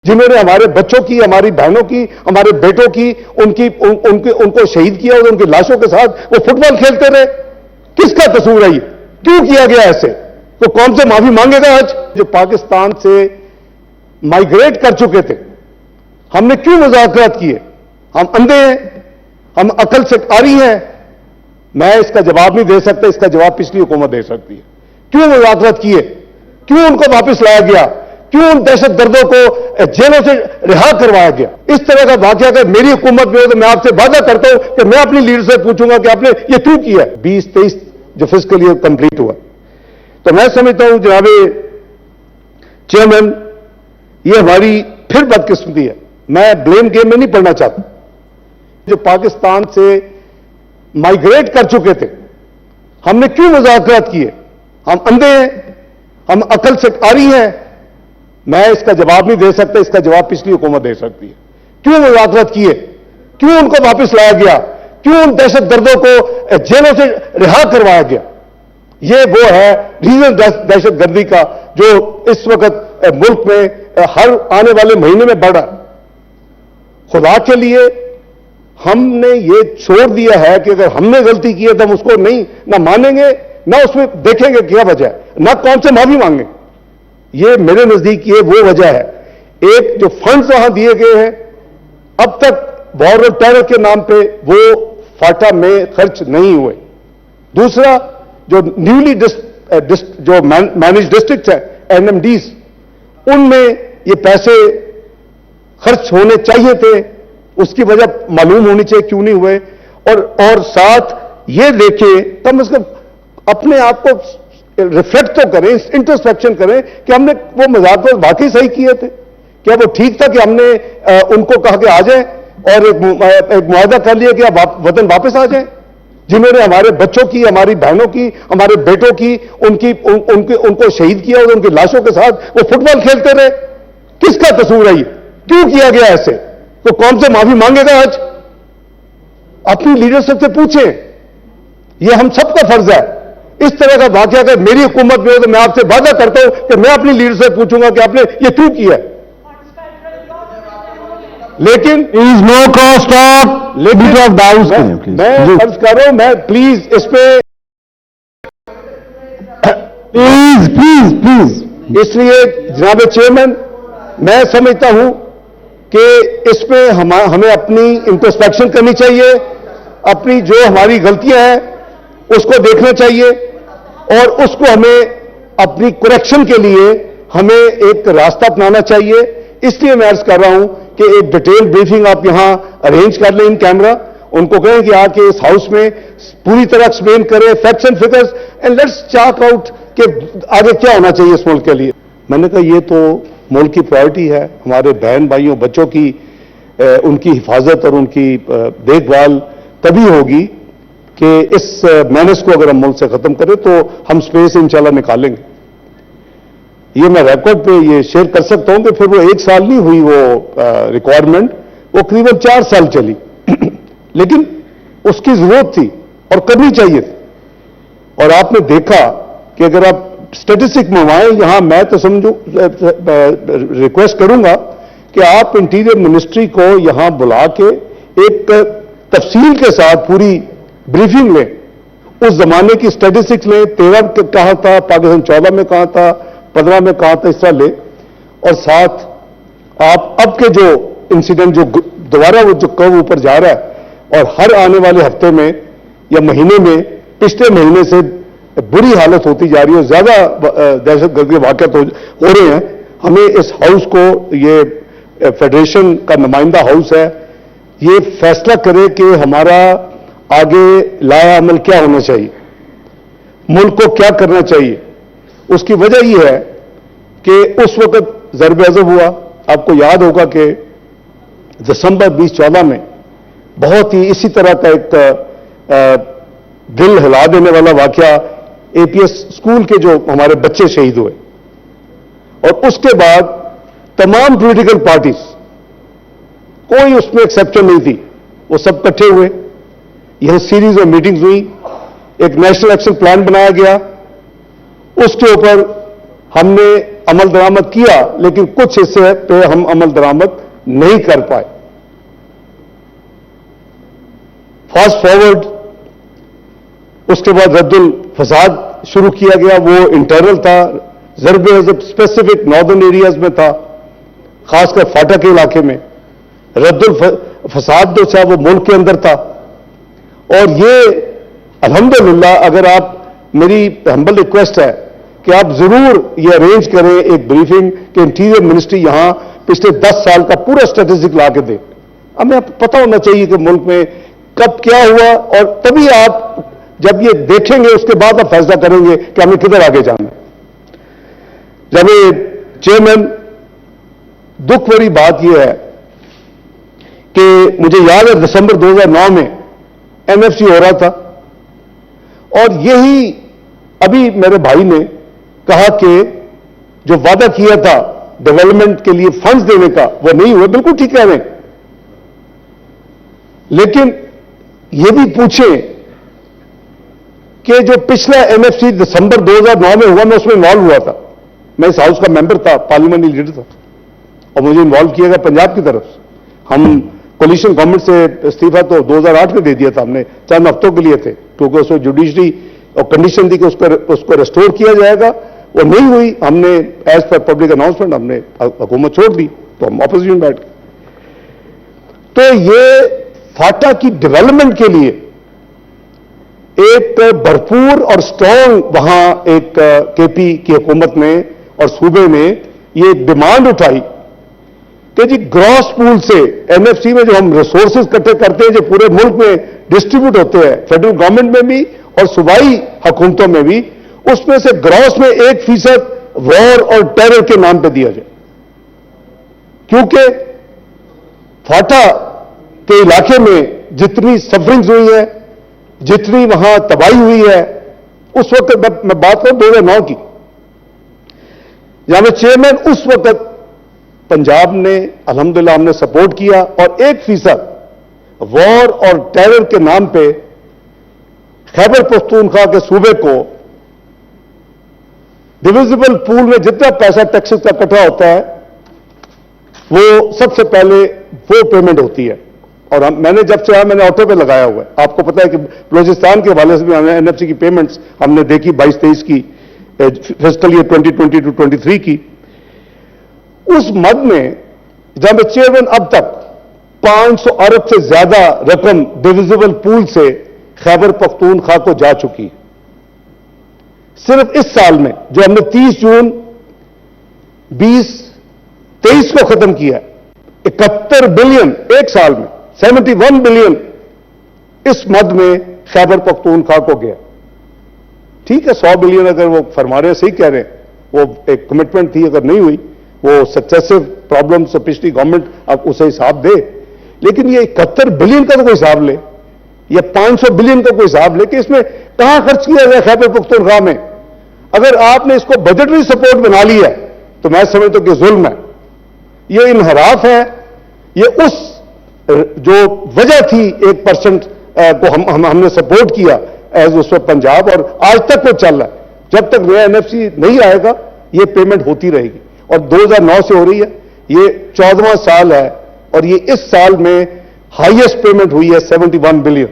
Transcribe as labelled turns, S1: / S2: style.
S1: जिन्होंने हमारे बच्चों की, हमारी बहनों की, हमारे बेटों की, उनको शहीद किया और उनकी लाशों के साथ वो फुटबॉल खेलते रहे। किसका कसूर है ये? क्यों किया गया ऐसे? तो कौन से माफी मांगेगा आज? जो पाकिस्तान से माइग्रेट कर चुके थे, हमने क्यों मुज़ाकरात किए? हम अंधे हैं? हम अकल से आरी हैं? मैं इसका जवाब नहीं दे सकता, इसका जवाब पिछली हुकूमत दे सकती है। क्यों मुज़ाकरात किए? क्यों उनको वापस लाया गया? क्यों उन दहशत गर्दों को जेलों से रिहा करवाया गया? इस तरह का वाकया अगर मेरी हुकूमत में हो तो मैं आपसे वादा करता हूं कि मैं अपनी लीडर से पूछूंगा कि आपने ये क्यों किया। 2023 जो फिस्कल ईयर कंप्लीट हुआ, तो मैं समझता हूं जनाब चेयरमैन, ये हमारी फिर बदकिस्मती है। मैं ब्लेम गेम में नहीं पड़ना चाहता। जो पाकिस्तान से माइग्रेट कर चुके थे, हमने क्यों मुज़ाकरात किए? हम अंधे हैं? हम अकल से आरी हैं? मैं इसका जवाब नहीं दे सकता, इसका जवाब पिछली हुकूमत दे सकती है। क्यों मुज़ाकरात किए? क्यों उनको वापस लाया गया? क्यों उन दहशत गर्दों को जेलों से रिहा करवाया गया? ये वो है रीजन दहशत गर्दी का जो इस वक्त मुल्क में हर आने वाले महीने में बढ़ रहा है। खुदा के लिए हमने ये छोड़ दिया है कि अगर हमने गलती की है तो हम उसको नहीं ना मानेंगे, ना उसमें देखेंगे क्या वजह है, ना कौन से माफी मांगे। ये मेरे नजदीक ये वो वजह है। एक, जो फंड्स वहां दिए गए हैं, अब तक वॉर और टेरर के नाम पे वो फाटा में खर्च नहीं हुए। दूसरा, जो न्यूली जो मैनेज डिस्ट्रिक्ट है, एनएमडीज, उनमें ये पैसे खर्च होने चाहिए थे, उसकी वजह मालूम होनी चाहिए क्यों नहीं हुए। और साथ ये देखें, कम से कम अपने आप को रिफ्लेक्ट तो करें, इंट्रोस्पेक्शन करें कि हमने वो मुज़ाकरात वाकई सही किए थे। क्या वो ठीक था कि हमने उनको कहा कि आ जाएं और एक मुआहदा कर लिया कि आप वतन वापस आ जाएं? जिन्होंने हमारे बच्चों की, हमारी बहनों की, हमारे बेटों की, उनको शहीद किया और उनकी लाशों के साथ वो फुटबॉल खेलते रहे। किसका कसूर है ये? क्यों किया गया ऐसे? तो कौन से माफी मांगेगा आज? अपनी लीडरशिप से पूछें। ये हम सबका फर्ज है। इस तरह का वाकया अगर मेरी हुकूमत में हो तो मैं आपसे वादा करता हूं कि मैं अपनी लीडर से पूछूंगा कि आपने ये क्यों किया। लेकिन
S2: is no cost of limit of doubts.
S1: मैं अर्ज कर रहा हूं, मैं प्लीज इस पे
S2: प्लीज
S1: इसलिए जनाब चेयरमैन, मैं समझता हूं कि इस पे हमें अपनी इंट्रोस्पेक्शन करनी चाहिए, अपनी जो हमारी गलतियां हैं उसको देखना चाहिए और उसको हमें अपनी करेक्शन के लिए हमें एक रास्ता अपनाना चाहिए। इसलिए मैं अर्ज कर रहा हूं कि एक डिटेल ब्रीफिंग आप यहां अरेंज कर लें इन कैमरा, उनको कहें कि आके इस हाउस में पूरी तरह एक्सप्लेन करें facts and figures and let's chart out कि आगे क्या होना चाहिए इस मुल्क के लिए। मैंने कहा ये तो मुल्क की प्रायोरिटी है, हमारे बहन भाइयों बच्चों की उनकी हिफाजत और उनकी देखभाल तभी होगी कि इस मैनेज को अगर हम मुल्क से खत्म करें तो हम स्पेस इंशाल्लाह निकालेंगे। ये मैं रिकॉर्ड पे ये शेयर कर सकता हूं कि फिर वो 1 साल नहीं हुई वो रिक्वायरमेंट, वो करीबन 4 साल चली लेकिन उसकी जरूरत थी और करनी चाहिए थी। और आपने देखा कि अगर आप स्टैटिस्टिक मंगवाएं, यहां मैं तो समझू रिक्वेस्ट करूंगा कि आप इंटीरियर मिनिस्ट्री को यहां बुला के एक तफसील के साथ पूरी ब्रीफिंग लें, उस जमाने की स्टैटिस्टिक्स लें, 13 कहां था, पाकिस्तान 14 में कहां था, 15 में कहां था, इस तरह ले। और साथ आप अब के जो इंसिडेंट जो दोबारा वो जो कर्व ऊपर जा रहा है और हर आने वाले हफ्ते में या महीने में पिछले महीने से बुरी हालत होती जा रही है, ज्यादा दहशतगर्दी के वाक़यात हो रहे हैं, हमें इस हाउस को, ये फेडरेशन का नुमाइंदा हाउस है, ये फैसला करे कि हमारा आगे लाया अमल क्या होना चाहिए, मुल्क को क्या करना चाहिए। उसकी वजह यह है कि उस वक्त ज़रब अज़ब हुआ, आपको याद होगा कि दिसंबर 2014 में बहुत ही इसी तरह का एक दिल हिला देने वाला वाकया, एपीएस स्कूल के जो हमारे बच्चे शहीद हुए, और उसके बाद तमाम पॉलिटिकल पार्टीज, कोई उसमें एक्सेप्शन नहीं थी, वो सब इकट्ठे हुए, यह सीरीज ऑफ मीटिंग्स हुई, एक नेशनल एक्शन प्लान बनाया गया, उसके ऊपर हमने عمل درآمد کیا لیکن کچھ حصے پہ ہم عمل درآمد نہیں کر پائے. فاسٹ فارورڈ اس کے بعد رد الفساد شروع کیا گیا. وہ انٹرنل تھا, Zarb Azb specific northern areas میں تھا, خاص کر فاٹا کے علاقے میں. رد الفساد جو تھا وہ ملک کے اندر تھا. اور یہ الحمدللہ, اگر آپ, میری ہمبل ریکویسٹ ہے کہ آپ ضرور یہ ارینج کریں ایک بریفنگ کہ انٹیریئر منسٹری یہاں پچھلے 10 سال کا پورا اسٹیٹسٹک لا کے دے. ہمیں پتہ ہونا چاہیے کہ ملک میں کب کیا ہوا, اور تبھی آپ جب یہ دیکھیں گے اس کے بعد آپ فیصلہ کریں گے کہ ہمیں کدھر آگے جانا ہے. جناب چیئرمین, دکھ بھری بات یہ ہے کہ مجھے یاد ہے دسمبر 2009 میں NFC ہو رہا تھا, اور یہی ابھی میرے بھائی نے کہا کہ جو وعدہ کیا تھا ڈیولپمنٹ کے لیے فنڈز دینے کا وہ نہیں ہوئے. بالکل ٹھیک کہہ رہے ہیں, لیکن یہ بھی پوچھیں کہ جو پچھلا NFC دسمبر 2009 میں ہوا, میں اس میں انوالو ہوا تھا. میں اس ہاؤس کا ممبر تھا, پارلیمنٹری لیڈر تھا, اور مجھے انوالو کیا گیا پنجاب کی طرف سے. ہم کولیشن گورنمنٹ سے استعفیٰ تو 2008 میں دے دیا تھا ہم نے, چند ہفتوں کے لیے تھے, کیونکہ اس کو جوڈیشری اور کنڈیشن دی کہ اس کو ریسٹور کیا جائے گا. وہ نہیں ہوئی, ہم نے ایز پر پبلک اناؤنسمنٹ ہم نے حکومت چھوڑ دی, تو ہم اپوزیشن بیٹھ گئے. تو یہ فاٹا کی ڈیولپمنٹ کے لیے ایک بھرپور اور سٹرونگ وہاں ایک KP کی حکومت نے اور صوبے نے یہ ڈیمانڈ اٹھائی کہ جی گراس پول سے NFC میں جو ہم ریسورسز اکٹھے کرتے ہیں جو پورے ملک میں ڈسٹریبیوٹ ہوتے ہیں, فیڈرل گورنمنٹ میں بھی اور صوبائی حکومتوں میں بھی, اس میں سے گراس میں 1% وار اور ٹیرر کے نام پہ دیا جائے. کیونکہ فاٹا کے علاقے میں جتنی سفرنگز ہوئی ہے, جتنی وہاں تباہی ہوئی ہے, اس وقت میں بات کروں 2009 کی, جناب چیئرمین, اس وقت پنجاب نے الحمدللہ ہم نے سپورٹ کیا, اور 1% وار اور ٹیرر کے نام پہ خیبر پختونخوا کے صوبے کو ڈویزبل پول میں جتنا پیسہ ٹیکسز کا اکٹھا ہوتا ہے وہ سب سے پہلے وہ پیمنٹ ہوتی ہے. اور میں نے جب سے آیا میں نے آٹو پہ لگایا ہوا ہے. آپ کو پتا ہے کہ بلوچستان کے حوالے سے بھی ہم نے NFC کی پیمنٹس ہم نے دیکھی 22-23 کی فسکل ایئر 2020-23 کی. اس مد میں جناب چیئرمین اب تک 500 ارب سے زیادہ رقم ڈویزبل پول سے خیبر پختونخوا کو جا چکی. صرف اس سال میں جو ہم نے 30 جون 2023 کو ختم کیا, 71 بلین ایک سال میں, 71 بلین اس مد میں خیبر پختونخوا کو گیا. ٹھیک ہے 100 بلین اگر وہ فرما رہے ہیں, صحیح کہہ رہے ہیں, وہ ایک کمٹمنٹ تھی, اگر نہیں ہوئی وہ سکسیسو پرابلمس پچھلی گورنمنٹ اب اسے حساب دے. لیکن یہ 71 بلین کا تو کوئی حساب لے, یا 500 بلین کا کوئی حساب لے کہ اس میں کہاں خرچ کیا گیا خیبر پختونخوا میں. اگر آپ نے اس کو بجٹری سپورٹ بنا لی ہے تو میں سمجھتا ہوں کہ ظلم ہے, یہ انحراف ہے. یہ اس جو وجہ تھی 1% کو ہم نے سپورٹ کیا ایز اس وقت پنجاب, اور آج تک وہ چل رہا ہے. جب تک نیا NFC نہیں آئے گا یہ پیمنٹ ہوتی رہے گی, اور 2009 سے ہو رہی ہے. یہ 14واں سال ہے, اور یہ اس سال میں ہائیسٹ پیمنٹ ہوئی ہے 71 بلین.